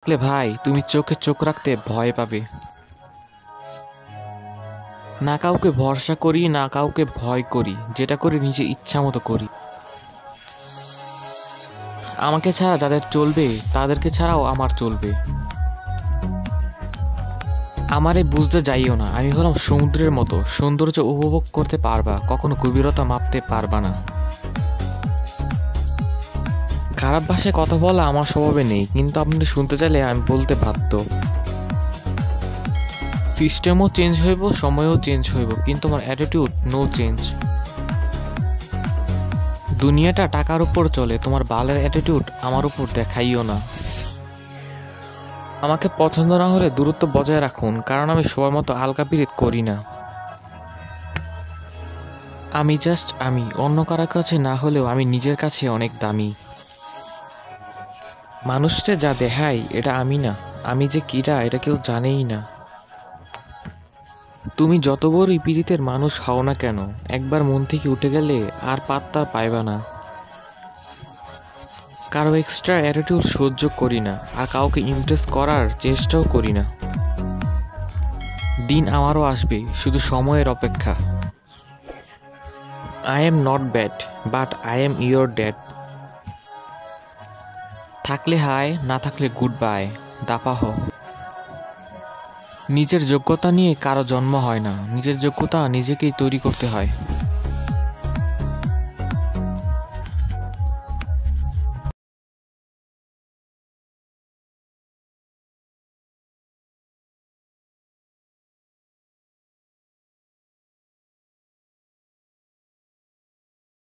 দেখলে ভাই, তুমি চোখে চোখ রাখতে ভয় পাবে। না কাউকে ভরসা করি, না কাউকে ভয় করি, যেটা করি নিজে ইচ্ছা মতো করি। আমাকে ছাড়া যাদের চলবে তাদেরকে ছাড়াও আমার চলবে। আমারে বুঝতে যাইও না, আমি হলাম সমুদ্রের মতো, সৌন্দর্য উপভোগ করতে পারবা, কখনো গভীরতা মাপতে পারবা না। খারাপ ভাষায় কথা বলা আমার স্বভাবে নেই, কিন্তু আপনি শুনতে চাইলে আমি বলতে বাধ্য। সিস্টেমও চেঞ্জ হইব, সময়ও চেঞ্জ হইব, কিন্তু আমার অ্যাটিটিউড নো চেঞ্জ। দুনিয়াটা টাকার উপর চলে, তোমার বালের অ্যাটিটিউড আমার উপর দেখাইও না। আমাকে পছন্দ না হলে দূরত্ব বজায় রাখুন, কারণ আমি সবার মতো আলগা পিরিত করি না। আমি জাস্ট আমি, অন্য কারো কাছে না হলেও আমি নিজের কাছে অনেক দামি। মানুষটা যা দেখাই এটা আমি না, আমি যে কিরা এটা কেউ জানেই না। তুমি যত বড়ই পীড়িতের মানুষ হও না কেন, একবার মন থেকে উঠে গেলে আর পাত্তা পাইবা না। কারো এক্সট্রা অ্যাটিটিউড সহ্য করি না, আর কাউকে ইমপ্রেস করার চেষ্টাও করি না। দিন আমারও আসবে, শুধু সময়ের অপেক্ষা। I am not bad, but I am your dad. থাকলে হাই, না থাকলে গুড বাই, দাপাহ। নিজের যোগ্যতা নিয়ে কারো জন্ম হয় না, নিজের যোগ্যতা নিজেকেই তৈরি করতে হয়।